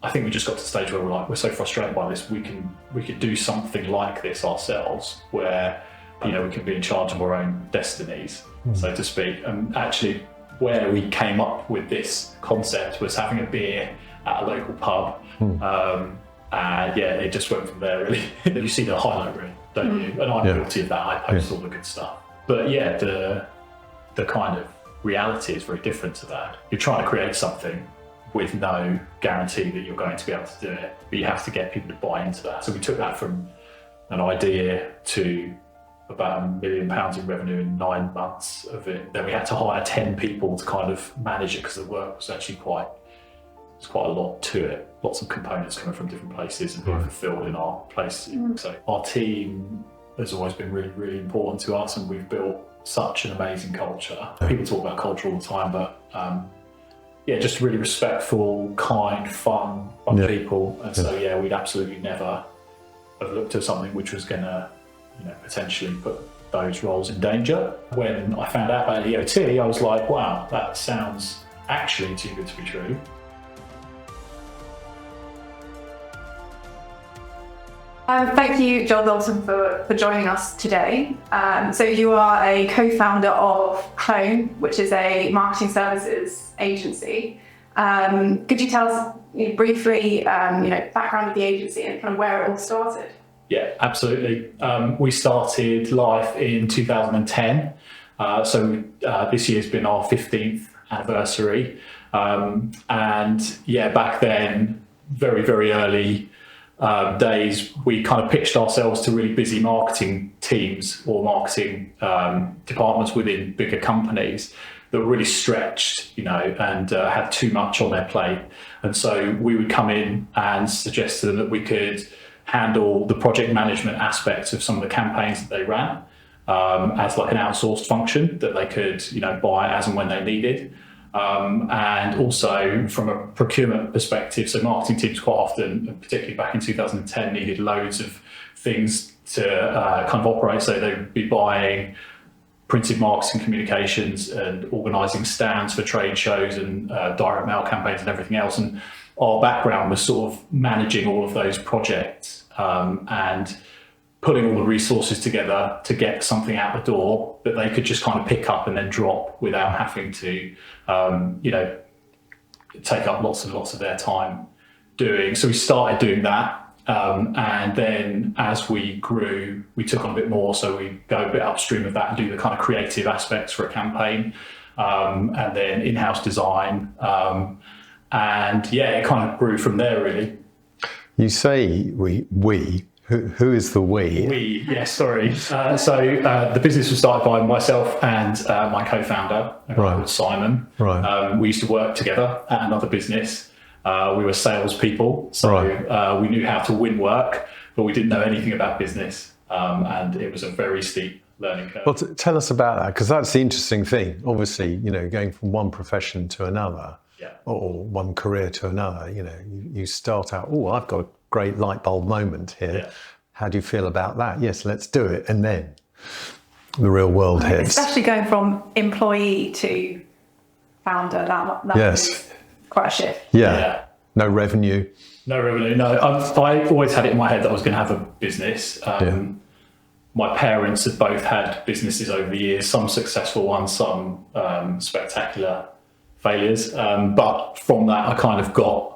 I think we just got to the stage where we're so frustrated by this, we could do something like this ourselves, where we can be in charge of our own destinies, so to speak. And actually, where we came up with this concept was having a beer at a local pub, and it just went from there really. You see the highlight reel, don't you? And I'm guilty of that. I post all the good stuff, but the kind of reality is very different to that. You're trying to create something with no guarantee that you're going to be able to do it, but you have to get people to buy into that. So we took that from an idea to about £1 million in revenue in 9 months of it. Then we had to hire 10 people to kind of manage it, because the work was actually quite a lot to it. Lots of components coming from different places and being fulfilled in our place. So our team has always been really, really important to us, and we've built such an amazing culture. People talk about culture all the time, but just really respectful, kind, fun people. And so we'd absolutely never have looked at something which was going to potentially put those roles in danger. When I found out about EOT, I was like, wow, that sounds actually too good to be true. Thank you, Dalton, for joining us today. So you are a co-founder of Clone, which is a marketing services agency. Could you tell us briefly, background of the agency and kind of where it all started? Yeah, absolutely. We started life in 2010. So this year's been our 15th anniversary. Back then, very, very early days, we kind of pitched ourselves to really busy marketing teams or marketing departments within bigger companies that were really stretched, and had too much on their plate. And so we would come in and suggest to them that we could handle the project management aspects of some of the campaigns that they ran as like an outsourced function that they could, buy as and when they needed. And also from a procurement perspective, so marketing teams quite often, particularly back in 2010, needed loads of things to kind of operate. So they would be buying printed marketing communications and organising stands for trade shows and direct mail campaigns and everything else. And our background was sort of managing all of those projects and putting all the resources together to get something out the door that they could just kind of pick up and then drop without having to, take up lots and lots of their time doing. So we started doing that. And then as we grew, we took on a bit more. So we go a bit upstream of that and do the kind of creative aspects for a campaign, and then in-house design. It kind of grew from there, really. You say we. Who is the we? We, yes, sorry. The business was started by myself and my co-founder, called Simon. Right. We used to work together at another business. We were salespeople, so we knew how to win work, but we didn't know anything about business, and it was a very steep learning curve. Well, tell us about that, because that's the interesting thing. Obviously, going from one profession to another, or one career to another. You start out, I've got a great light bulb moment here. Yeah. How do you feel about that? Yes, let's do it. And then the real world hits. Especially going from employee to founder, that is quite a shift. Yeah. No revenue. No revenue, no. I always had it in my head that I was going to have a business. My parents had both had businesses over the years, some successful ones, some spectacular failures. But from that, I kind of got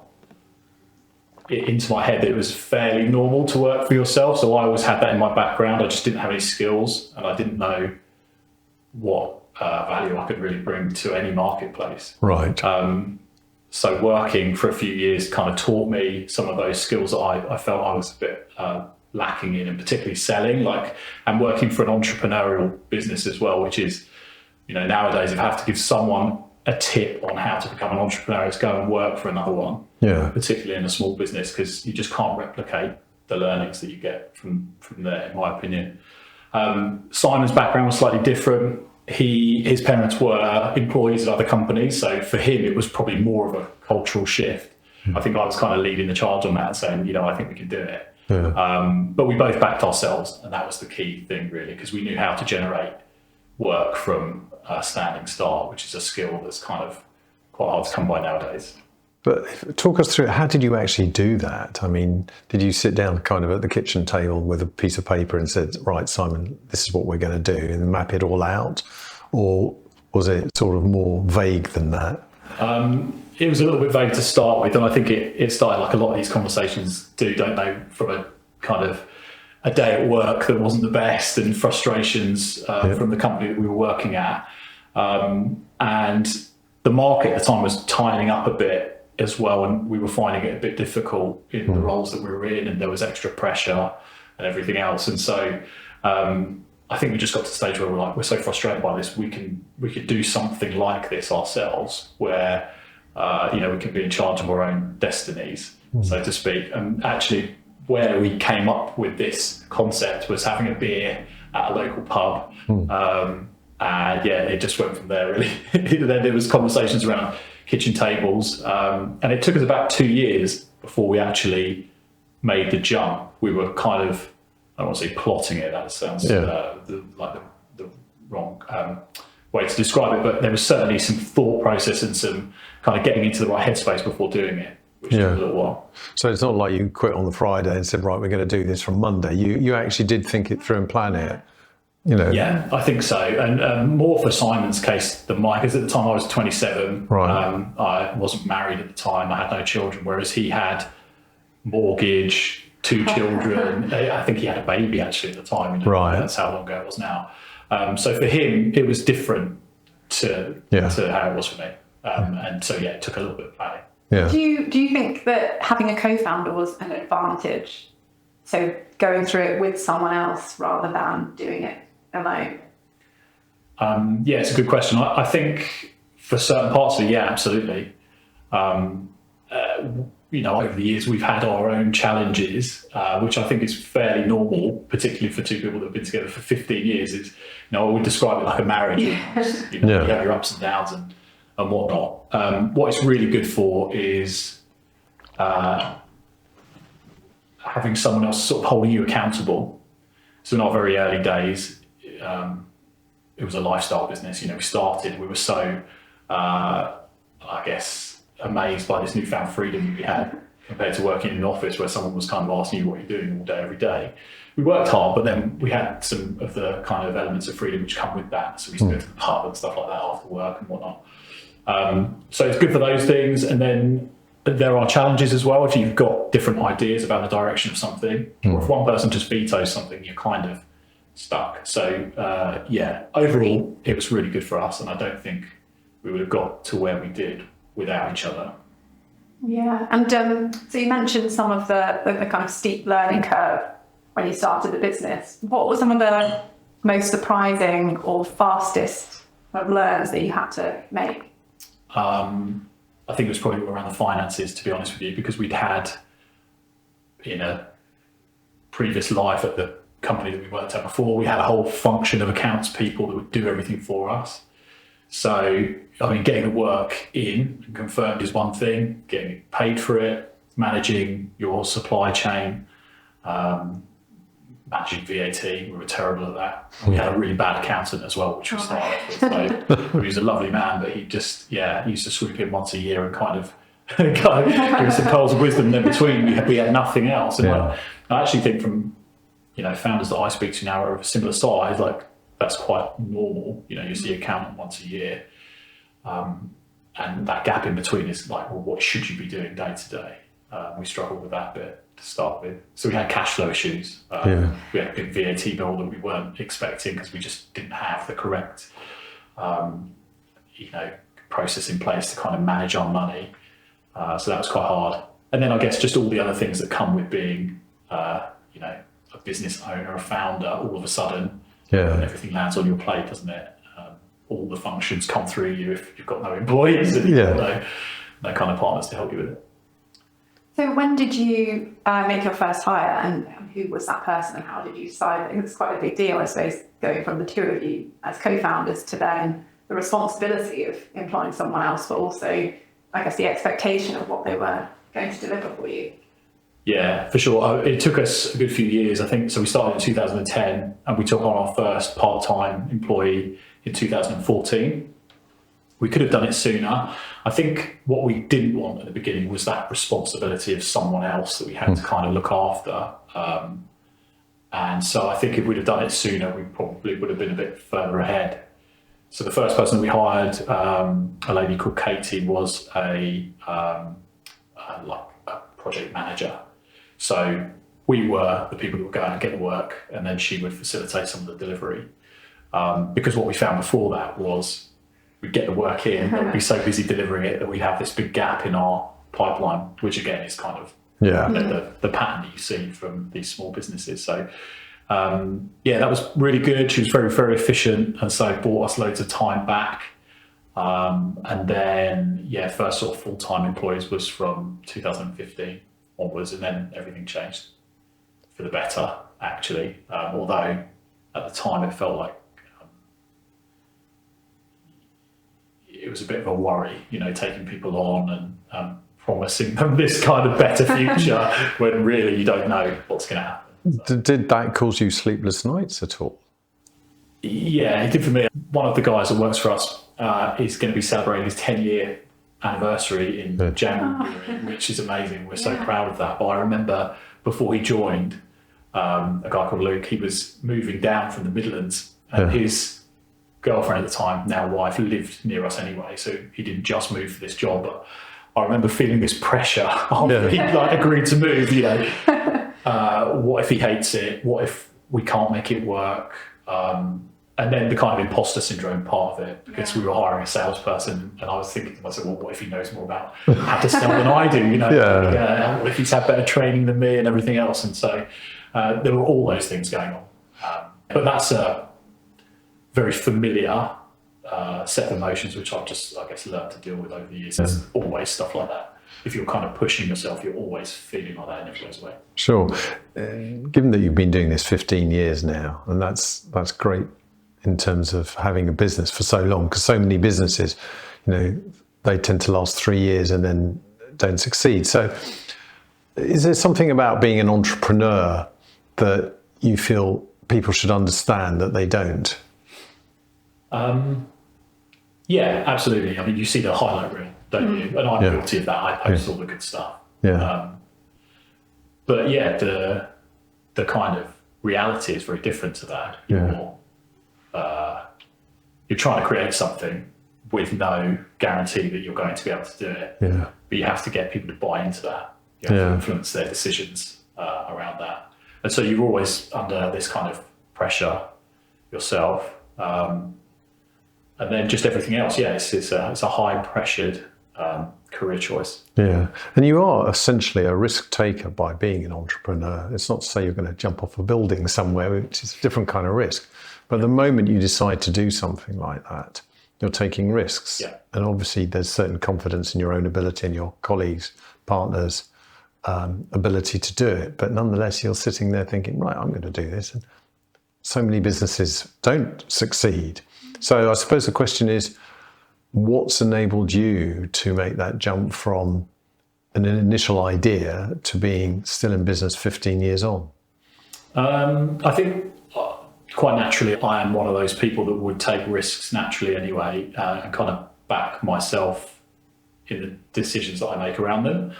it into my head that it was fairly normal to work for yourself. So I always had that in my background. I just didn't have any skills, and I didn't know what value I could really bring to any marketplace. Right. So working for a few years kind of taught me some of those skills that I felt I was a bit lacking in, and particularly selling, and working for an entrepreneurial business as well, which is, nowadays if I have to give someone a tip on how to become an entrepreneur, it's go and work for another one, particularly in a small business, because you just can't replicate the learnings that you get from there, in my opinion. Simon's background was slightly different. His parents were employees at other companies, so for him it was probably more of a cultural shift. I think I was kind of leading the charge on that, saying, I think we can do it. But we both backed ourselves, and that was the key thing, really, because we knew how to generate work from a standing start, which is a skill that's kind of quite hard to come by nowadays. But talk us through, how did you actually do that? I mean, did you sit down kind of at the kitchen table with a piece of paper and said, right, Simon, this is what we're going to do, and map it all out? Or was it sort of more vague than that? It was a little bit vague to start with, and I think it started like a lot of these conversations do, don't they, from a kind of a day at work that wasn't the best, and frustrations from the company that we were working at. And the market at the time was tightening up a bit as well, and we were finding it a bit difficult in the roles that we were in, and there was extra pressure and everything else. And so I think we just got to the stage where we're so frustrated by this, we could do something like this ourselves, where we can be in charge of our own destinies, so to speak. And actually, where we came up with this concept was having a beer at a local pub. And it just went from there, really. Then there was conversations around kitchen tables, and it took us about 2 years before we actually made the jump. We were kind of, I don't want to say plotting it, that sounds like the wrong way to describe it, but there was certainly some thought process and some kind of getting into the right headspace before doing it, which took a little while. So it's not like you quit on the Friday and said, right, we're going to do this from Monday. You actually did think it through and plan it. Yeah, I think so. And more for Simon's case than mine, because at the time I was 27. Right. I wasn't married at the time. I had no children, whereas he had mortgage, 2 children. I think he had a baby actually at the time. Right. That's how long ago it was now. So for him, it was different to how it was for me. And so, it took a little bit of planning. Yeah. Do you think that having a co-founder was an advantage? So going through it with someone else rather than doing it alone? It's a good question. I think for certain parts of it, absolutely. Over the years we've had our own challenges, which I think is fairly normal, particularly for 2 people that have been together for 15 years. It's, I would describe it like a marriage. You have your ups and downs and whatnot. What it's really good for is having someone else sort of holding you accountable. So in our very early days, it was a lifestyle business. We were so, amazed by this newfound freedom we had compared to working in an office where someone was kind of asking you what you're doing all day, every day. We worked hard, but then we had some of the kind of elements of freedom which come with that. So we used to go to the pub and stuff like that after work and whatnot. So it's good for those things. And then there are challenges as well. If you've got different ideas about the direction of something, or if one person just vetoes something, you're kind of stuck. So overall, it was really good for us. And I don't think we would have got to where we did without each other. Yeah, and so you mentioned some of the kind of steep learning curve when you started the business. What were some of the most surprising or fastest learns that you had to make? I think it was probably around the finances, to be honest with you, because we'd had in a previous life at the company that we worked at before, we had a whole function of accounts people that would do everything for us. So, getting the work in and confirmed is one thing, getting paid for it, managing your supply chain, managing VAT, we were terrible at that. We had a really bad accountant as well, which we started with. So he was a lovely man, but he just, he used to swoop in once a year and kind of give us some pearls of wisdom. And then between, we had nothing else. And I actually think from, founders that I speak to now are of a similar size, that's quite normal. You see accountant once a year. And that gap in between is what should you be doing day to day? We struggled with that bit to start with. So we had cash flow issues. We had a big VAT bill that we weren't expecting because we just didn't have the correct, process in place to kind of manage our money. So that was quite hard. And then I guess just all the other things that come with being, a business owner, a founder, all of a sudden, and everything lands on your plate, doesn't it? All the functions come through you if you've got no employees and no kind of partners to help you with it. So when did you make your first hire, and who was that person, and how did you decide? I think it's quite a big deal, I suppose, going from the 2 of you as co-founders to then the responsibility of employing someone else, but also, I guess, the expectation of what they were going to deliver for you. Yeah, for sure. It took us a good few years, I think. So we started in 2010 and we took on our first part-time employee in 2014. We could have done it sooner. I think what we didn't want at the beginning was that responsibility of someone else that we had to kind of look after. And so I think if we'd have done it sooner, we probably would have been a bit further ahead. So the first person we hired, a lady called Katie, was a project manager. So we were the people that would go out and get the work, and then she would facilitate some of the delivery. Because what we found before that was we'd get the work in, but we'd be so busy delivering it that we'd have this big gap in our pipeline, which again is kind of the pattern that you see from these small businesses. So that was really good. She was very, very efficient, and so bought us loads of time back. And then, first sort of full-time employees was from 2015 onwards, and then everything changed for the better, actually. Although at the time it felt like it was a bit of a worry, taking people on and promising them this kind of better future when really you don't know what's going to happen. So. Did that cause you sleepless nights at all? Yeah, it did for me. One of the guys that works for us is going to be celebrating his 10-year anniversary in January, which is amazing. We're so proud of that. But I remember before he joined, a guy called Luke, he was moving down from the Midlands, and his girlfriend at the time, now wife, lived near us anyway, so he didn't just move for this job. But I remember feeling this pressure after he agreed to move. What if he hates it? What if we can't make it work? And then the kind of imposter syndrome part of it, because we were hiring a salesperson, and I was thinking to myself, well, what if he knows more about how to sell than I do? What if he's had better training than me and everything else? And so there were all those things going on. But that's a very familiar set of emotions, which I've just, I guess, learned to deal with over the years. There's always stuff like that. If you're kind of pushing yourself, you're always feeling like that, and it goes away. Sure. Given that you've been doing this 15 years now, and that's great in terms of having a business for so long, because so many businesses, they tend to last 3 years and then don't succeed. So is there something about being an entrepreneur that you feel people should understand that they don't? Yeah, absolutely. I mean, you see the highlight reel, don't you? And I'm guilty of that. I post all the good stuff. But the kind of reality is very different to that. You're trying to create something with no guarantee that you're going to be able to do it. But you have to get people to buy into that. You have to influence their decisions around that. And so you're always under this kind of pressure yourself. And then just everything else, it's a high-pressured career choice. Yeah, and you are essentially a risk taker by being an entrepreneur. It's not to say you're going to jump off a building somewhere, which is a different kind of risk. But the moment you decide to do something like that, you're taking risks. And obviously there's certain confidence in your own ability and your colleagues, partners' ability to do it. But nonetheless, you're sitting there thinking, right, I'm going to do this. And so many businesses don't succeed. So I suppose the question is, what's enabled you to make that jump from an initial idea to being still in business 15 years on? I think quite naturally, I am one of those people that would take risks naturally anyway, and kind of back myself in the decisions that I make around them.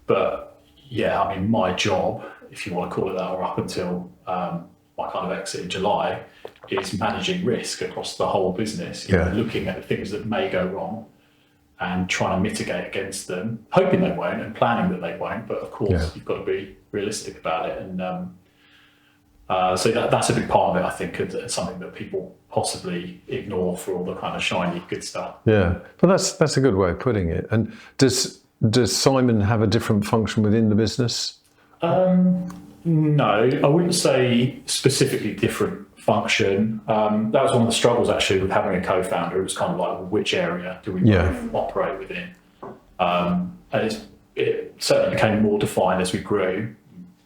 But I mean, my job, if you want to call it that, or up until my kind of exit in July, is managing risk across the whole business, looking at the things that may go wrong and trying to mitigate against them, hoping they won't and planning that they won't. But of course, you've got to be realistic about it. And so that's a big part of it, I think, and something that people possibly ignore for all the kind of shiny good stuff. Yeah, well, that's a good way of putting it. And does Simon have a different function within the business? No, I wouldn't say specifically different function. That was one of the struggles actually with having a co-founder. It was kind of like, which area do we both operate within? And it certainly became more defined as we grew.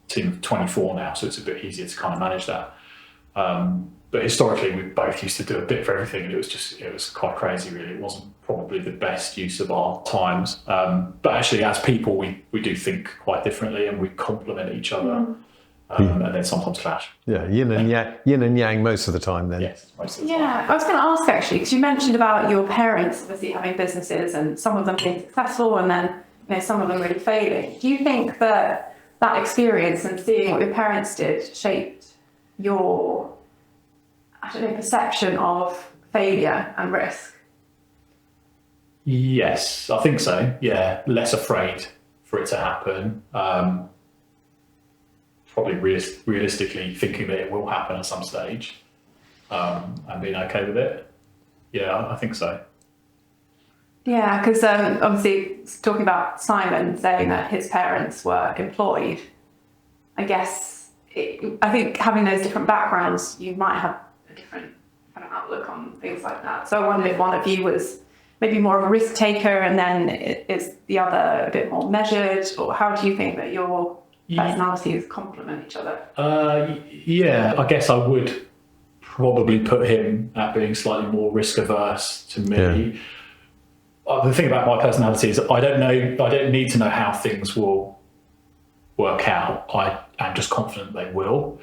Team of 24 now, so it's a bit easier to kind of manage that. But historically, we both used to do a bit of everything, and it was quite crazy, really. It wasn't probably the best use of our times. But actually, as people, we do think quite differently, and we complement each other and then sometimes clash. Yeah, yin and yang most of the time then. Yes, most of the time. Yeah, I was going to ask actually, because you mentioned about your parents obviously having businesses and some of them being successful and then some of them really failing. Do you think that experience and seeing what your parents did shaped your, perception of failure and risk? Yes, I think so. Yeah, less afraid for it to happen. Probably realistically thinking that it will happen at some stage, and being okay with it. Yeah, I think so. Yeah, because obviously talking about Simon saying that his parents were employed, I think having those different backgrounds, you might have a different kind of outlook on things like that. So I wondered if one of you was maybe more of a risk taker and then is the other a bit more measured, or how do you think that your personalities complement each other? Yeah, I guess I would probably put him at being slightly more risk averse to me. Yeah. The thing about my personality is I don't need to know how things will work out. I am just confident they will.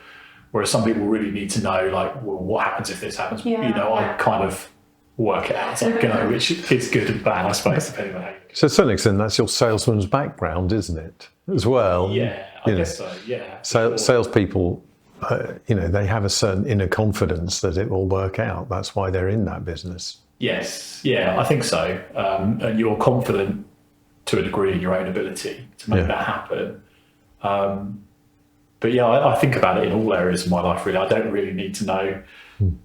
Whereas some people really need to know, like, well, what happens if this happens? I kind of work it out as I go, which is good and bad, I suppose, depending on how you do it. So to some extent, that's your salesman's background, isn't it? As well. Yeah, I guess so. Yeah. Salespeople, they have a certain inner confidence that it will work out. That's why they're in that business. Yes. Yeah, I think so. And you're confident to a degree in your own ability to make that happen. But yeah, I think about it in all areas of my life, really. I don't really need to know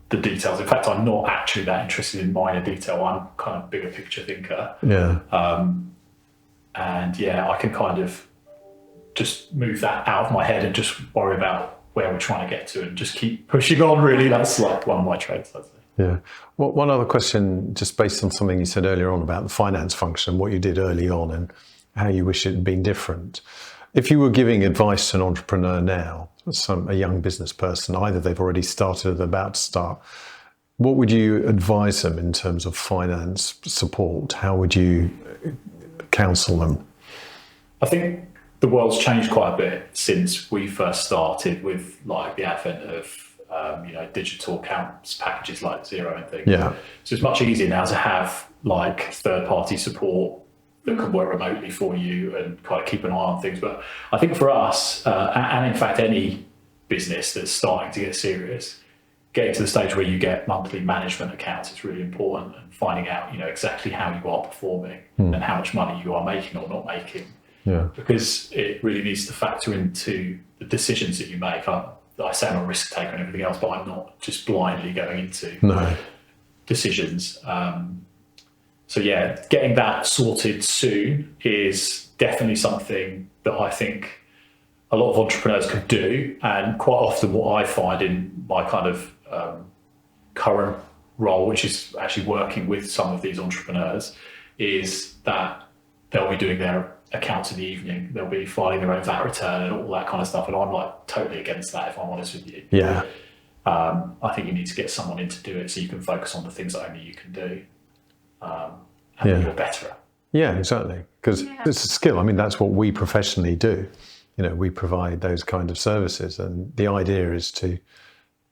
the details. In fact, I'm not actually that interested in minor detail. I'm kind of a bigger picture thinker. Yeah. And yeah, I can kind of just move that out of my head and just worry about where we're trying to get to and just keep pushing on, really. That's like one of my traits, I'd say. Yeah. Well, one other question, just based on something you said earlier on about the finance function, what you did early on and how you wish it had been different. If you were giving advice to an entrepreneur now, a young business person, either they've already started or they're about to start, what would you advise them in terms of finance support? How would you counsel them? I think the world's changed quite a bit since we first started with like the advent of digital accounts packages like Xero and things. Yeah. So it's much easier now to have like third-party support that can work remotely for you and kind of keep an eye on things. But I think for us, and in fact any business that's starting to get serious, getting to the stage where you get monthly management accounts is really important, and finding out exactly how you are performing and how much money you are making or not making. Yeah. Because it really needs to factor into the decisions that you make. I say I'm a risk taker and everything else, but I'm not just blindly going into decisions. So yeah, getting that sorted soon is definitely something that I think a lot of entrepreneurs could do. And quite often what I find in my kind of current role, which is actually working with some of these entrepreneurs, is that they'll be doing their accounts in the evening, they'll be filing their own VAT return and all that kind of stuff. And I'm like totally against that, if I'm honest with you. Yeah. I think you need to get someone in to do it so you can focus on the things that only you can do. And you're better at. Yeah, exactly. Because it's a skill. I mean, that's what we professionally do. We provide those kind of services, and the idea is to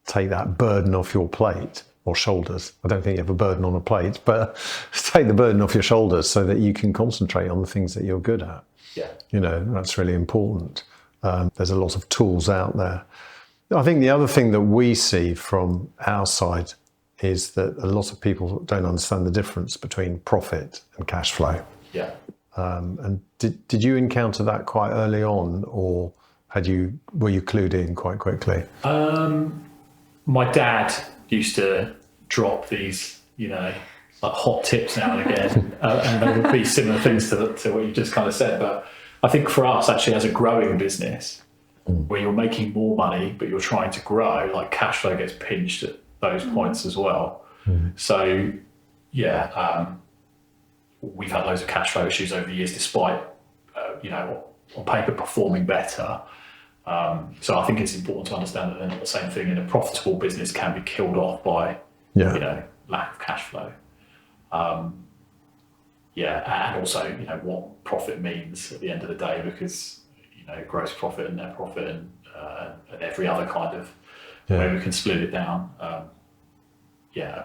take that burden off your plate or shoulders. I don't think you have a burden on a plate, but take the burden off your shoulders so that you can concentrate on the things that you're good at. Yeah. That's really important. There's a lot of tools out there. I think the other thing that we see from our side is that a lot of people don't understand the difference between profit and cash flow. Yeah. And did you encounter that quite early on, or were you clued in quite quickly? My dad used to drop these, like hot tips now and again, and there would be similar things to what you just kind of said. But I think for us, actually, as a growing business, where you're making more money but you're trying to grow, like cash flow gets pinched at those points as well. So we've had loads of cash flow issues over the years, despite on paper performing better. So I think it's important to understand that they're not the same thing, and a profitable business can be killed off by lack of cash flow. And also what profit means at the end of the day, because gross profit and net profit and and every other kind of way we can split it down, are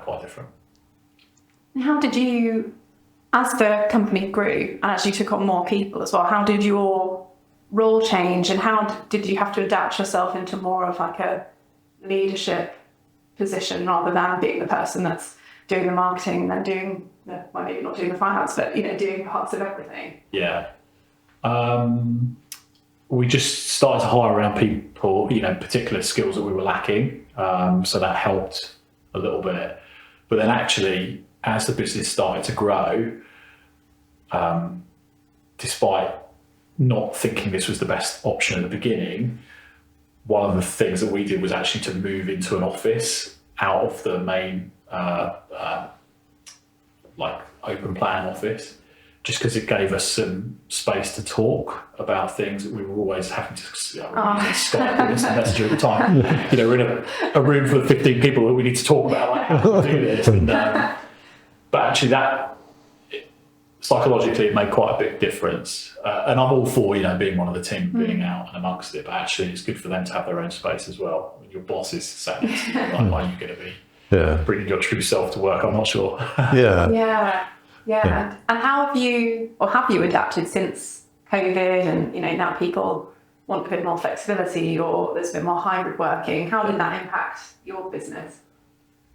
quite different. And how did you, as the company grew and as you took on more people as well, how did your role change, and how did you have to adapt yourself into more of like a leadership position rather than being the person that's doing the marketing and then doing well, maybe not doing the finance, but doing parts of everything? Yeah. We just started to hire around people, particular skills that we were lacking. So that helped a little bit. But then actually, as the business started to grow, despite not thinking this was the best option at the beginning, one of the things that we did was actually to move into an office out of the main open plan office, just because it gave us some space to talk about things that we were always having to Skype and instant messenger at the time. We're in a room full of 15 people that we need to talk about like how to do this. And, but actually that, psychologically, it made quite a big difference. And I'm all for, being one of the team, being out and amongst it, but actually it's good for them to have their own space as well. When your boss is sat next to you, like, are you going to be bringing your true self to work? I'm not sure. Yeah. And how have you adapted since COVID, and now people want a bit more flexibility, or there's a bit more hybrid working? How did that impact your business?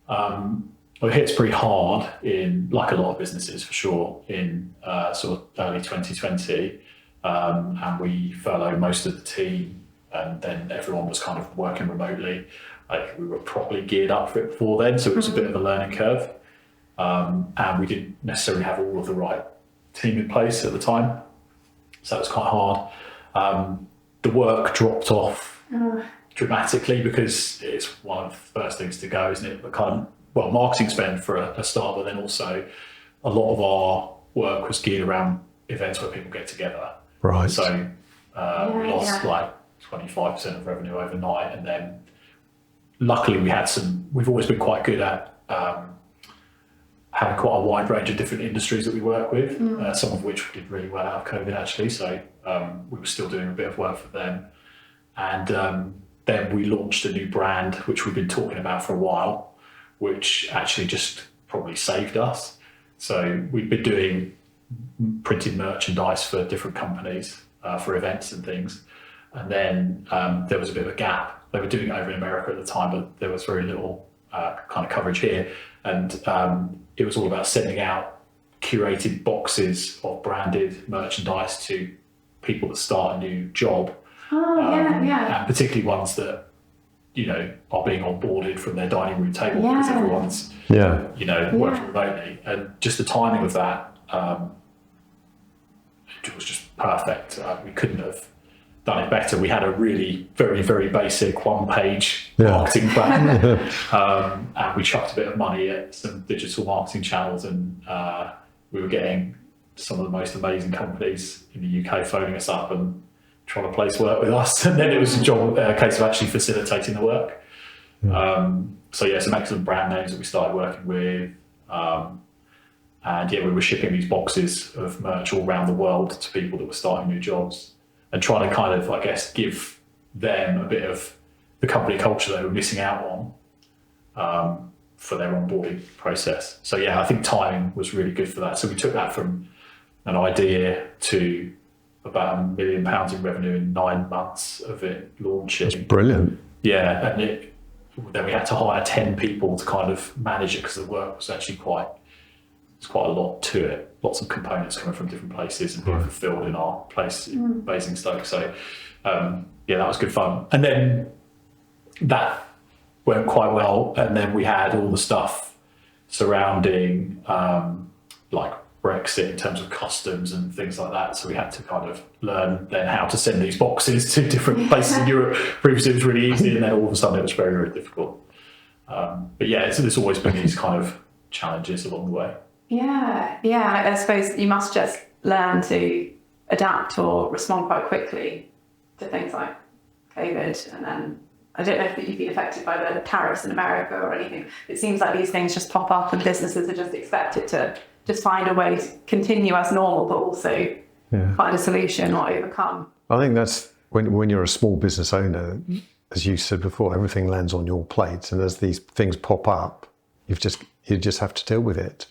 Well, it hits pretty hard in, like a lot of businesses for sure, in sort of early 2020, and we furloughed most of the team, and then everyone was kind of working remotely. Like, we were properly geared up for it before then, so it was a bit of a learning curve. And we didn't necessarily have all of the right team in place at the time, so it was quite hard. The work dropped off dramatically because it's one of the first things to go, isn't it? But marketing spend for a start, but then also a lot of our work was geared around events where people get together. Right. So we lost like 25% of revenue overnight, and then luckily we've always been quite good at having quite a wide range of different industries that we work with, some of which did really well out of COVID actually. So we were still doing a bit of work for them. And then we launched a new brand, which we've been talking about for a while, which actually just probably saved us. So we've been doing printed merchandise for different companies for events and things. And then there was a bit of a gap. They were doing it over in America at the time, but there was very little kind of coverage here. And it was all about sending out curated boxes of branded merchandise to people that start a new job. And particularly ones that, are being onboarded from their dining room table because everyone's, working remotely. And just the timing of that, it was just perfect. We couldn't have done it better. We had a really very, very basic one-page marketing plan, and we chucked a bit of money at some digital marketing channels, and we were getting some of the most amazing companies in the UK phoning us up and trying to place work with us. And then it was a case of actually facilitating the work. Some excellent brand names that we started working with. And we were shipping these boxes of merch all around the world to people that were starting new jobs, and trying to kind of, I guess, give them a bit of the company culture they were missing out on for their onboarding process. So I think timing was really good for that. So we took that from an idea to about £1 million in revenue in 9 months of it launching. That's brilliant. Yeah, and then we had to hire 10 people to kind of manage it, because the work was actually quite a lot to it. Lots of components coming from different places and being fulfilled in our place in Basingstoke. So that was good fun. And then that went quite well. And then we had all the stuff surrounding like Brexit in terms of customs and things like that. So we had to kind of learn then how to send these boxes to different places in Europe. Previously it was really easy, and then all of a sudden it was very, very difficult. So there's always been these kind of challenges along the way. I suppose you must just learn to adapt or respond quite quickly to things like COVID. And then I don't know if you've been affected by the tariffs in America or anything. It seems like these things just pop up and businesses are just expected to just find a way to continue as normal, but also find a solution or overcome. I think that's when you're a small business owner, as you said before, everything lands on your plate, and as these things pop up, you just have to deal with it.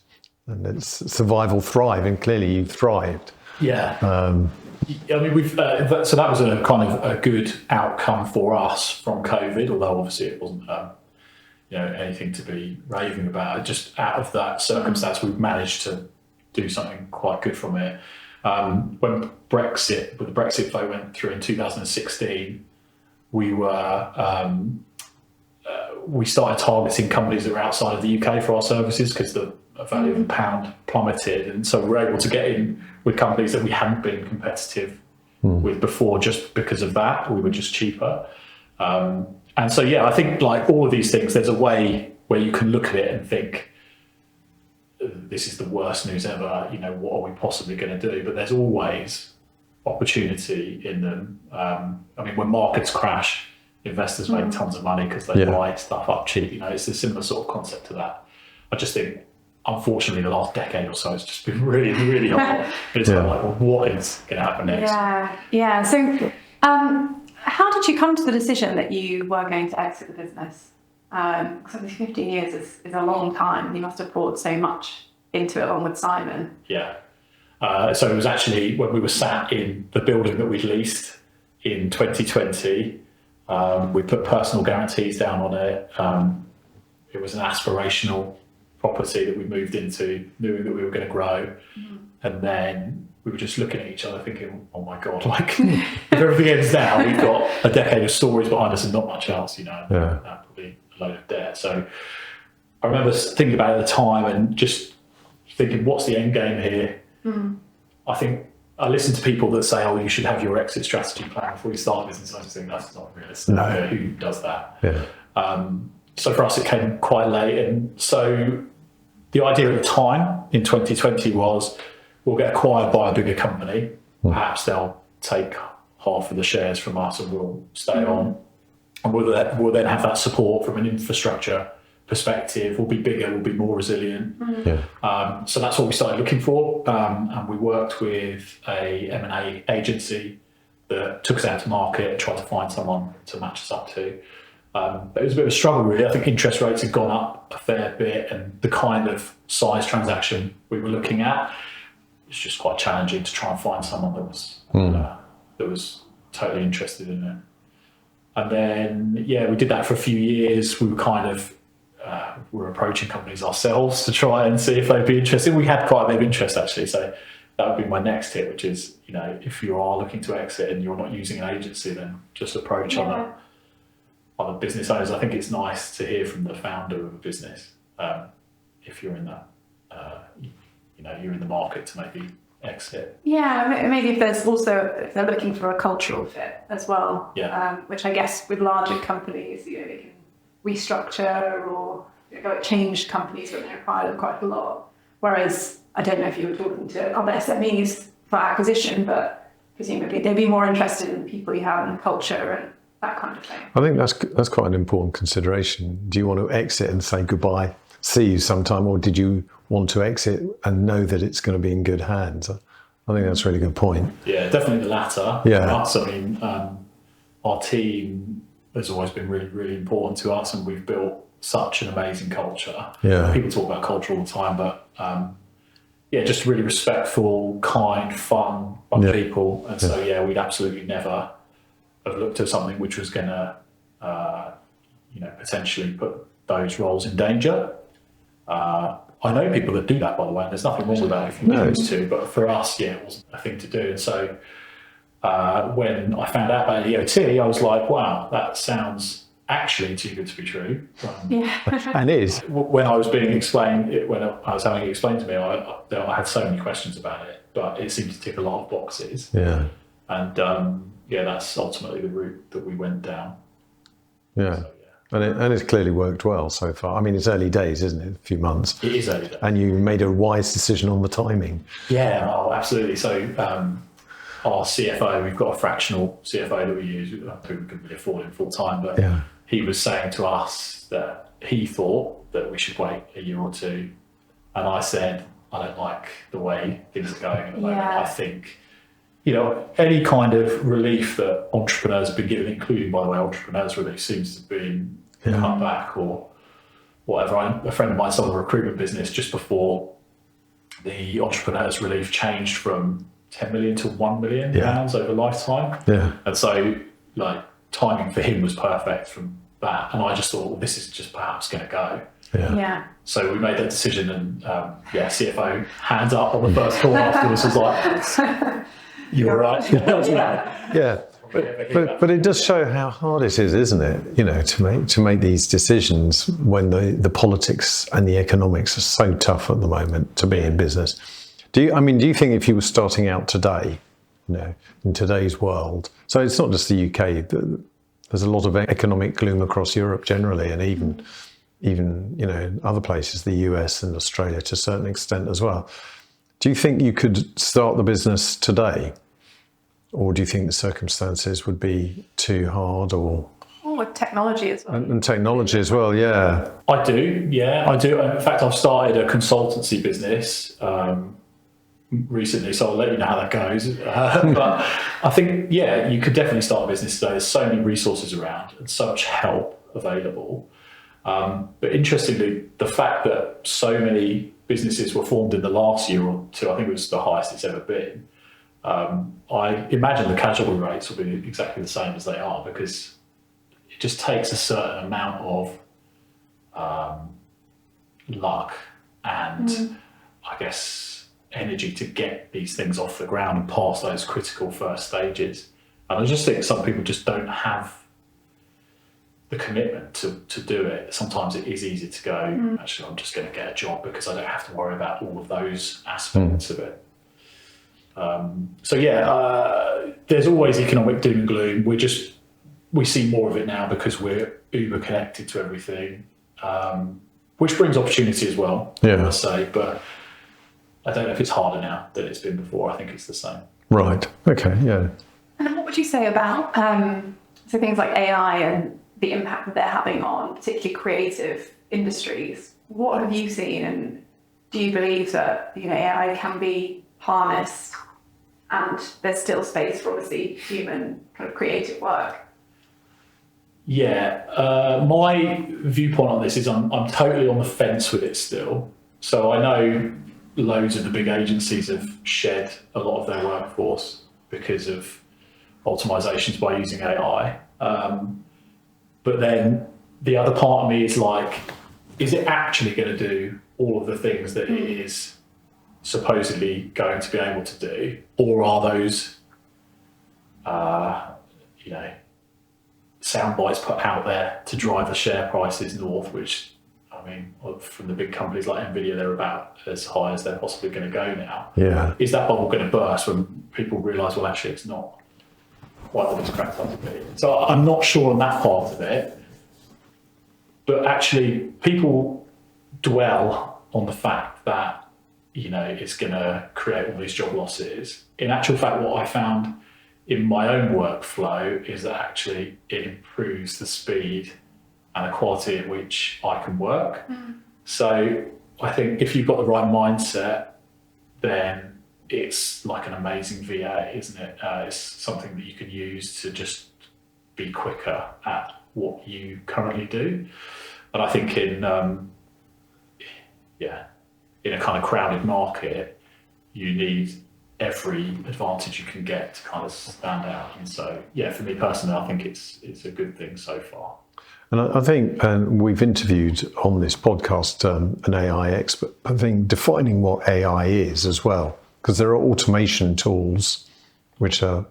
And it's survival, thrive, and clearly you thrived. Yeah. I mean, so that was a kind of a good outcome for us from COVID, although obviously it wasn't, anything to be raving about. Just out of that circumstance, we've managed to do something quite good from it. When the Brexit vote went through in 2016, we started targeting companies that were outside of the UK for our services because the value of the pound plummeted, and so we were able to get in with companies that we hadn't been competitive with before, just because of that. We were just cheaper, and so I think like all of these things, there's a way where you can look at it and think, this is the worst news ever, what are we possibly going to do? But there's always opportunity in them. I mean, when markets crash, investors make tons of money because they buy stuff up cheap. It's a similar sort of concept to that. I just think, unfortunately, the last decade or so has just been really, really hard. It's like, well, what is going to happen next? Yeah. So, how did you come to the decision that you were going to exit the business? Because 15 years is a long time. You must have poured so much into it along with Simon. Yeah. So it was actually when we were sat in the building that we'd leased in 2020. We put personal guarantees down on it. It was an aspirational property that we moved into, knowing that we were going to grow. And then we were just looking at each other thinking, oh my God, like if everything ends now, we've got a decade of stories behind us and not much else, and probably a load of debt. So I remember thinking about it at the time and just thinking, what's the end game here? I think I listen to people that say, oh, you should have your exit strategy plan before you start a business. I just think that's not realistic. No. Who does that? So for us, it came quite late. And so the idea at the time in 2020 was, we'll get acquired by a bigger company. Perhaps they'll take half of the shares from us and we'll stay on. And we'll then have that support from an infrastructure perspective. We'll be bigger, we'll be more resilient. So that's what we started looking for. And we worked with a M&A agency that took us out to market and tried to find someone to match us up to. But it was a bit of a struggle, really. I think interest rates had gone up a fair bit, and the kind of size transaction we were looking at, it's just quite challenging to try and find someone that was totally interested in it. And then, we did that for a few years. We were kind of, we were approaching companies ourselves to try and see if they'd be interested. We had quite a bit of interest, actually. So that would be my next tip, which is, if you are looking to exit and you're not using an agency, then just approach other business owners. I think it's nice to hear from the founder of a business if you're in that, you're in the market to maybe exit. Yeah, maybe if they're looking for a cultural fit as well. Which I guess with larger companies, they can restructure or change companies when they acquire them quite a lot. Whereas I don't know if you were talking to other SMEs for acquisition, but presumably they'd be more interested in the people you have and the culture and that kind of thing. I think that's quite an important consideration. Do you want to exit and say goodbye, see you sometime, or did you want to exit and know that it's going to be in good hands? I think that's a really good point. Yeah, definitely the latter. For us, I mean, our team has always been really, really important to us, and we've built such an amazing culture. People talk about culture all the time, but just really respectful, kind, fun bunch of people. And so, we'd absolutely never have looked at something which was going to, potentially put those roles in danger. I know people that do that, by the way, and there's nothing wrong with that if you choose to, but for us, it wasn't a thing to do. And so when I found out about EOT, I was like, wow, that sounds actually too good to be true. And is. When I was being explained, when I was having it explained to me, I had so many questions about it, but it seemed to tick a lot of boxes. And that's ultimately the route that we went down. And it's clearly worked well so far. I mean, it's early days, isn't it? A few months. It is early days. And you made a wise decision on the timing. Absolutely. So our CFO, we've got a fractional CFO that we use, who we couldn't really afford him full time, but he was saying to us that he thought that we should wait a year or two. And I said, I don't like the way things are going at the moment. I think any kind of relief that entrepreneurs have been given, including, by the way, entrepreneurs relief, seems to have been cut back or whatever. A friend of mine sold a recruitment business just before the entrepreneurs relief changed from 10 million to 1 million pounds over lifetime. Yeah. And so, like, timing for him was perfect from that. And I just thought, well, this is just perhaps going to go. Yeah. So we made that decision, and CFO hands up on the first call afterwards was like, "You were right." Yeah. But it does show how hard it is, isn't it? To make these decisions when the politics and the economics are so tough at the moment to be in business. Do you think if you were starting out today, in today's world, so it's not just the UK, there's a lot of economic gloom across Europe generally, and even other places, the US and Australia to a certain extent as well. Do you think you could start the business today? Or do you think the circumstances would be too hard? Or with technology as well. And technology as well, yeah. I do. In fact, I've started a consultancy business recently, so I'll let you know how that goes. But I think, you could definitely start a business today. There's so many resources around and so much help available. But interestingly, the fact that so many businesses were formed in the last year or two, I think it was the highest it's ever been. I imagine the casualty rates will be exactly the same as they are, because it just takes a certain amount of luck and I guess energy to get these things off the ground and past those critical first stages. And I just think some people just don't have the commitment to do it. Sometimes it is easy to go, actually, I'm just going to get a job because I don't have to worry about all of those aspects of it. There's always economic doom and gloom. We see more of it now because we're uber connected to everything, which brings opportunity as well, I must say. But I don't know if it's harder now than it's been before. I think it's the same. Right. Okay. Yeah. And what would you say about things like AI and the impact that they're having on particularly creative industries? What have you seen, and do you believe that AI can be harnessed and there's still space for obviously human kind of creative work? My viewpoint on this is I'm totally on the fence with it still. So I know loads of the big agencies have shed a lot of their workforce because of optimizations by using AI. But then the other part of me is like, is it actually going to do all of the things that it is supposedly going to be able to do? Or are those, sound bites put out there to drive the share prices north, which, I mean, from the big companies like Nvidia, they're about as high as they're possibly going to go now. Yeah. Is that bubble going to burst when people realise, well, actually, it's not quite what it's cracked up to be? So I'm not sure on that part of it. But actually, people dwell on the fact that, it's going to create all these job losses. In actual fact, what I found in my own workflow is that actually it improves the speed and the quality at which I can work. So I think if you've got the right mindset, then it's like an amazing VA, isn't it? It's something that you can use to just be quicker at what you currently do. And I think in a kind of crowded market, you need every advantage you can get to kind of stand out. And so, for me personally, I think it's a good thing so far. And I think we've interviewed on this podcast an AI expert. I think defining what AI is as well, because there are automation tools which are,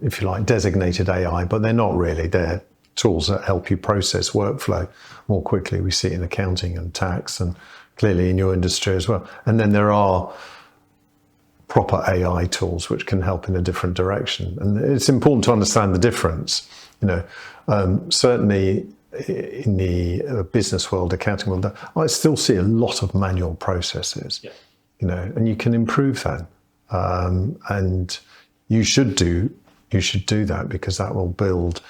if you like, designated AI, but they're not really. They're tools that help you process workflow more quickly. We see it in accounting and tax, and clearly in your industry as well. And then there are proper AI tools which can help in a different direction. And it's important to understand the difference. Certainly in the business world, accounting world, I still see a lot of manual processes. And you can improve that. And you should do that, because that will build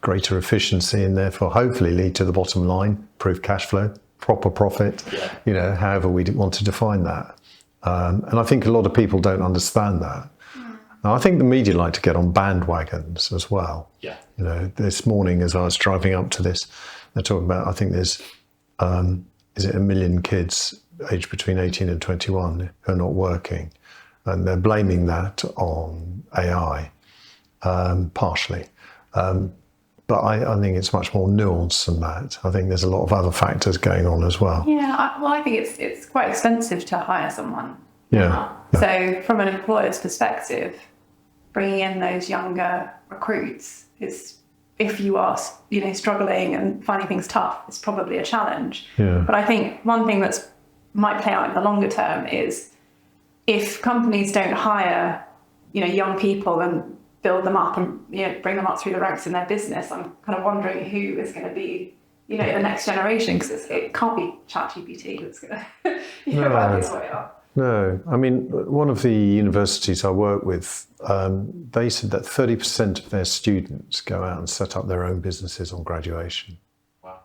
greater efficiency and therefore hopefully lead to the bottom line, improve cash flow, proper profit, however we want to define that. And I think a lot of people don't understand that. Now, I think the media like to get on bandwagons as well. Yeah. You know, this morning as I was driving up to this, they're talking about, I think there's, is it 1 million kids aged between 18 and 21 who are not working? And they're blaming that on AI, partially. But I think it's much more nuanced than that. I think there's a lot of other factors going on as well. Yeah, I think it's quite expensive to hire someone. Yeah. So from an employer's perspective, bringing in those younger recruits is, if you are, struggling and finding things tough, it's probably a challenge. Yeah. But I think one thing that's might play out in the longer term is if companies don't hire, young people and build them up and bring them up through the ranks in their business, I'm kind of wondering who is going to be, the next generation, because it can't be ChatGPT that's going to work its way up. No, I mean, one of the universities I work with, they said that 30% of their students go out and set up their own businesses on graduation. Wow.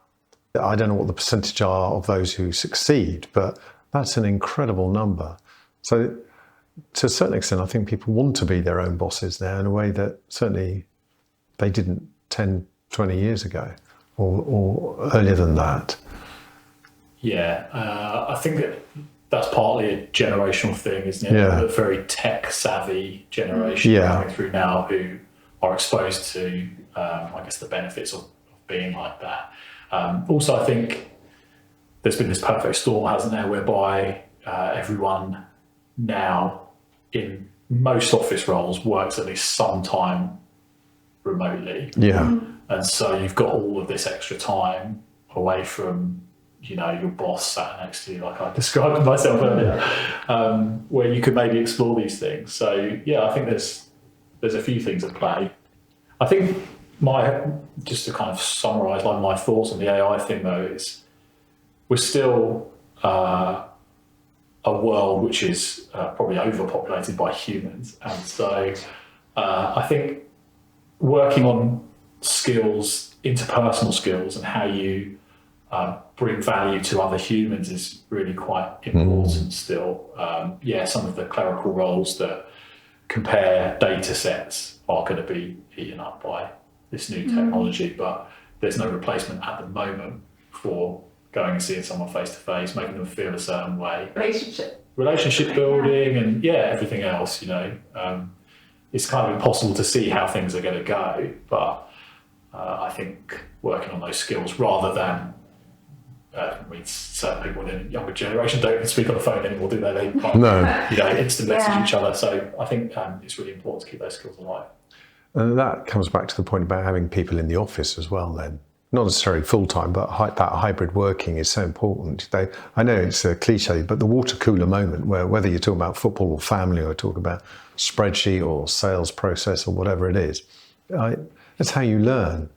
I don't know what the percentage are of those who succeed, but that's an incredible number. So to a certain extent, I think people want to be their own bosses now in a way that certainly they didn't 10, 20 years ago or earlier than that. Yeah, I think that's partly a generational thing, isn't it? Yeah. A very tech-savvy generation coming through now who are exposed to, the benefits of being like that. Also, I think there's been this perfect storm, hasn't there, whereby everyone now in most office roles works at least some time remotely. Yeah. And so you've got all of this extra time away from, your boss sat next to you, like I described myself earlier, where you could maybe explore these things. So yeah, I think there's a few things at play. I think just to kind of summarise my thoughts on the AI thing though, is we're still a world which is probably overpopulated by humans, and so I think working on skills, interpersonal skills, and how you bring value to other humans is really quite important still. Some of the clerical roles that compare data sets are going to be eaten up by this new technology, but there's no replacement at the moment for going and seeing someone face to face, making them feel a certain way. Relationship building and everything else, it's kind of impossible to see how things are going to go, but I think working on those skills rather than certain people in the younger generation don't even speak on the phone anymore, do they? They can't, instant message each other. So I think it's really important to keep those skills alive. And that comes back to the point about having people in the office as well then. Not necessarily full-time, but that hybrid working is so important. I know it's a cliche, but the water cooler moment where whether you're talking about football or family or talk about spreadsheet or sales process or whatever it is, that's how you learn.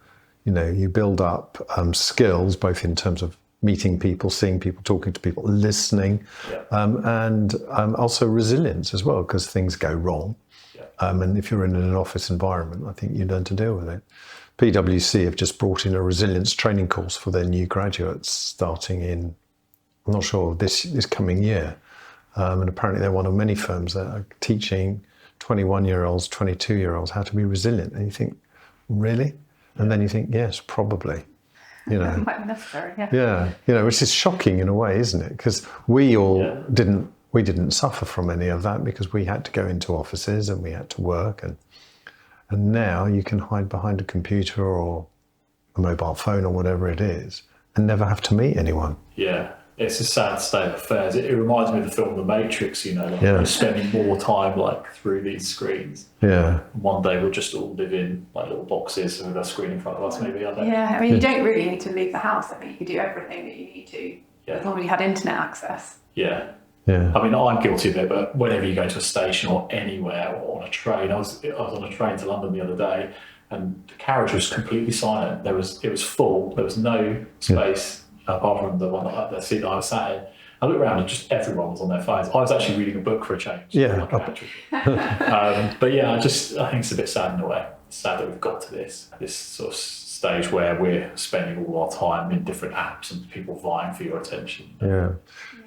You build up skills, both in terms of meeting people, seeing people, talking to people, listening, and also resilience as well, because things go wrong. And if you're in an office environment, I think you learn to deal with it. PwC have just brought in a resilience training course for their new graduates starting in, I'm not sure, this coming year. And apparently they're one of many firms that are teaching 21-year-olds, 22-year-olds how to be resilient. And you think, really? And then you think, yes, probably. It might be necessary, which is shocking in a way, isn't it? Because we all didn't suffer from any of that because we had to go into offices and we had to work, and now you can hide behind a computer or a mobile phone or whatever it is and never have to meet anyone. Yeah, it's a sad state of affairs. It reminds me of the film The Matrix, we're spending more time through these screens. Yeah. And one day we'll just all live in little boxes with a screen in front of us, maybe. You don't really need to leave the house. I mean, you can do everything that you need to as long as you had internet access. Yeah. I mean, I'm guilty of it, but whenever you go to a station or anywhere or on a train, I was on a train to London the other day, and the carriage was completely silent. It was full. There was no space apart from the seat that I was sat in. I looked around and just everyone was on their phones. I was actually reading a book for a change. But I think it's a bit sad in a way. It's sad that we've got to this sort of stage where we're spending all our time in different apps and people vying for your attention.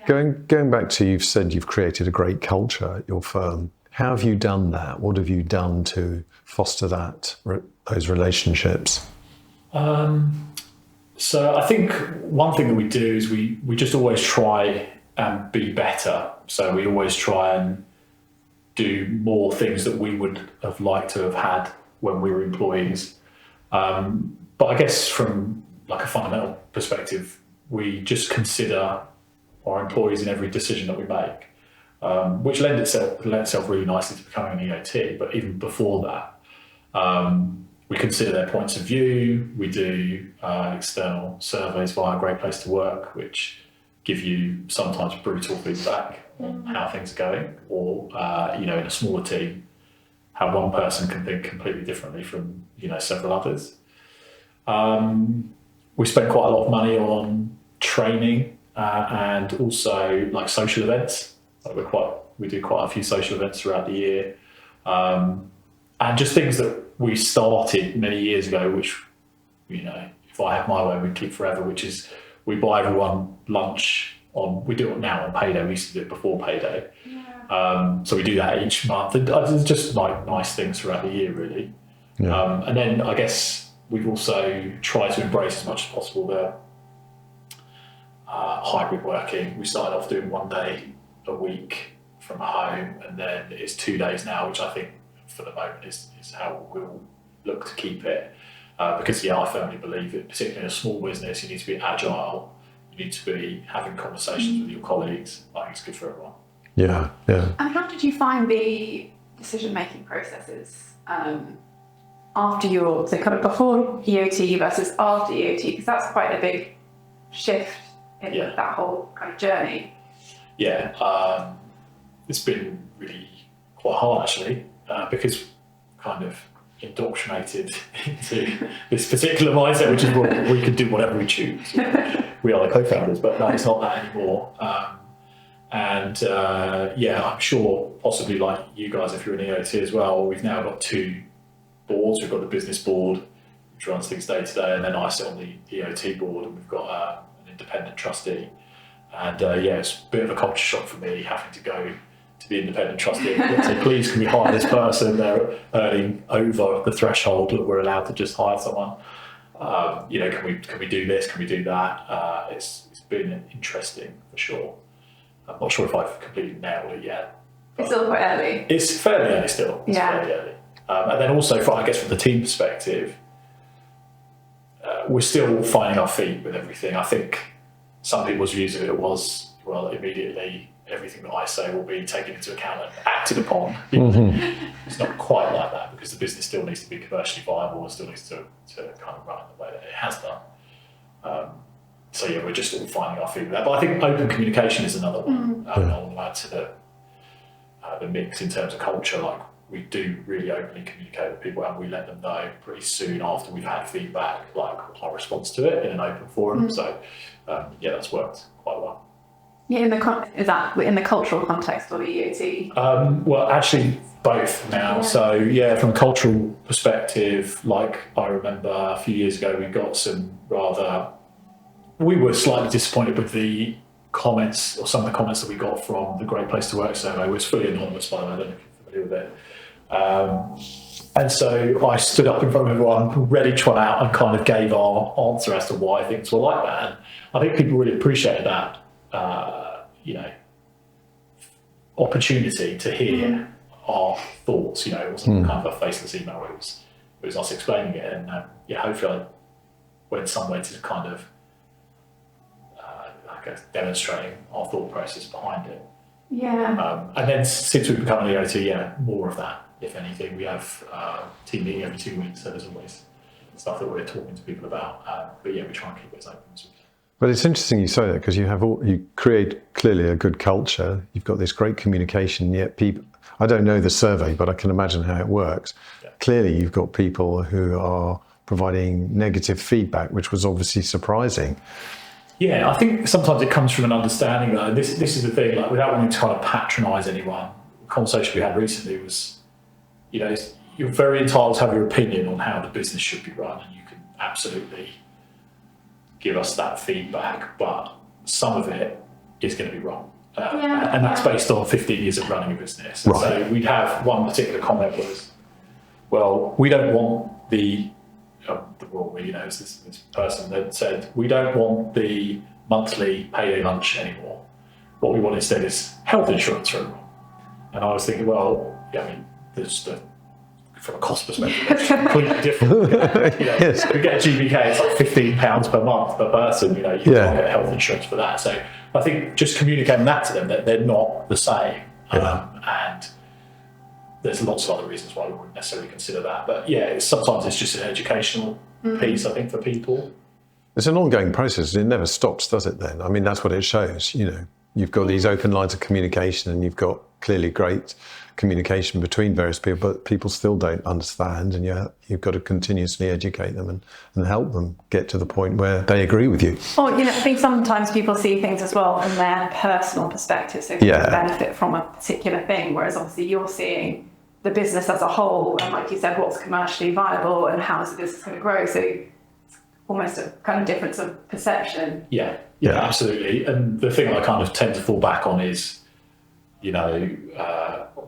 Going back to, you've said you've created a great culture at your firm. How have you done that? What have you done to foster those relationships? So I think one thing that we do is we just always try and be better. So we always try and do more things that we would have liked to have had when we were employees. But I guess from like a fundamental perspective, we just consider our employees in every decision that we make, which lends itself really nicely to becoming an EOT. But even before that, we consider their points of view. We do external surveys via Great Place to Work, which give you sometimes brutal feedback on how things are going, or in a smaller team, how one person can think completely differently from several others. We spend quite a lot of money on training and also like social events. We do quite a few social events throughout the year, and just things that we started many years ago, which if I had my way, we'd keep forever. Which is we buy everyone lunch on. We do it now on payday. We used to do it before payday. Yeah. So we do that each month. And it's just like nice things throughout the year, really. Yeah. And then I guess we've also tried to embrace as much as possible the hybrid working. We started off doing 1 day a week from home, and then it's 2 days now, which I think for the moment is how we'll look to keep it. Because I firmly believe that particularly in a small business, you need to be agile, you need to be having conversations with your colleagues. I think it's good for everyone. Yeah. And how did you find the decision-making processes after before EOT versus after EOT? Because that's quite a big shift in that whole kind of journey. Yeah, it's been really quite hard actually, because kind of indoctrinated into this particular mindset, which is we can do whatever we choose. We are the co-founders, but no, it's not that anymore. I'm sure possibly like you guys, if you're an EOT as well, we've now got 2 boards. We've got the business board, which runs things day to day, and then I sit on the EOT board, and we've got an independent trustee. And it's a bit of a culture shock for me having to go to the independent trustee and say, please, can we hire this person? They're earning over the threshold that we're allowed to just hire someone. Can we do this? Can we do that? It's been interesting for sure. I'm not sure if I've completely nailed it yet. It's still quite early. It's fairly early still. It's fairly early. And then also, from the team perspective, we're still finding our feet with everything. I think some people's views of it was, immediately everything that I say will be taken into account and acted upon. It's not quite like that, because the business still needs to be commercially viable and still needs to kind of run the way that it has done. We're just all finding our feet with that. But I think open communication is another one. I want to add to the mix in terms of culture. Like, we do really openly communicate with people, and we let them know pretty soon after we've had feedback, like our response to it in an open forum. So, that's worked quite well. Yeah, is that in the cultural context or the EOT? Well, actually, both now. Yeah. So, from a cultural perspective, like I remember a few years ago, we got we were slightly disappointed with the comments, or some of the comments that we got from the Great Place to Work survey. It was fully anonymous, by the way. I don't know if you're familiar with it. And so I stood up in front of everyone, read each one out, and kind of gave our answer as to why things were like that. And I think people really appreciated that, opportunity to hear our thoughts. It wasn't kind of a faceless email. It was us explaining it, and hopefully I went somewhere to kind of demonstrating our thought process behind it. Yeah. And then since we've become an EOT, more of that. If anything, we have team meeting every 2 weeks, so there's always stuff that we're talking to people about. But we try and keep it as open as we can. But it's interesting you say that, because you create clearly a good culture. You've got this great communication, yet people, I don't know the survey, but I can imagine how it works. Yeah. Clearly you've got people who are providing negative feedback, which was obviously surprising. Yeah, I think sometimes it comes from an understanding though. This is the thing, like, without wanting to kind of patronise anyone, the conversation we had recently was, you're very entitled to have your opinion on how the business should be run, and you can absolutely give us that feedback, but some of it is going to be wrong. and that's based on 15 years of running a business. And so we'd have one particular comment was, well, we don't want this person that said, we don't want the monthly payday lunch anymore. What we want instead is health insurance for everyone. And I was thinking, well, I mean, from a cost perspective, it's completely different. Yes. If you get a GBK, it's like £15 per month per person. You can't get health insurance for that. So I think just communicating that to them, that they're not the same. And there's lots of other reasons why we wouldn't necessarily consider that. But sometimes it's just an educational piece, I think, for people. It's an ongoing process. It never stops, does it then? I mean, that's what it shows. You've got these open lines of communication and you've got clearly great communication between various people, but people still don't understand, and you've got to continuously educate them and help them get to the point where they agree with you. Well, I think sometimes people see things as well from their personal perspective, so they benefit from a particular thing, whereas obviously you're seeing the business as a whole, and like you said, what's commercially viable and how is the business going to grow. So it's almost a kind of difference of perception. Yeah, absolutely. And the thing I kind of tend to fall back on is,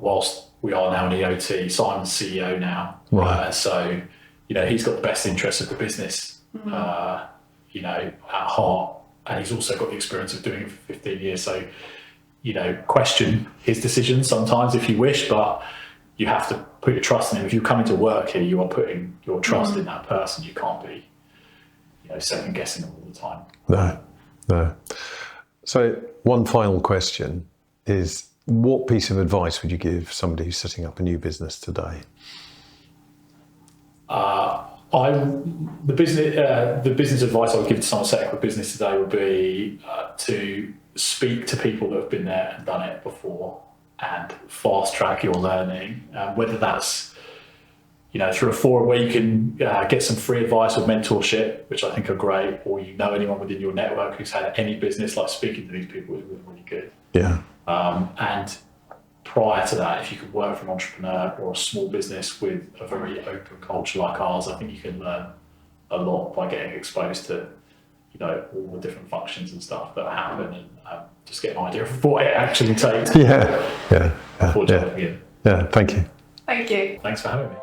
whilst we are now an EOT, Simon's CEO now, so he's got the best interests of the business, at heart, and he's also got the experience of doing it for 15 years. So, question his decisions sometimes if you wish, but you have to put your trust in him. If you come into work here, you are putting your trust in that person. You can't be, second guessing them all the time. No. So one final question is, what piece of advice would you give somebody who's setting up a new business today? The business advice I would give to someone setting up a business today would be to speak to people that have been there and done it before, and fast track your learning. Whether that's through a forum where you can get some free advice or mentorship, which I think are great, or anyone within your network who's had any business, like speaking to these people is really, really good. Yeah. And prior to that, if you could work for an entrepreneur or a small business with a very open culture like ours, I think you can learn a lot by getting exposed to, all the different functions and stuff that happen, and just get an idea of what it actually takes. Yeah. Before jumping in. Yeah. Thank you. Thank you. Thanks for having me.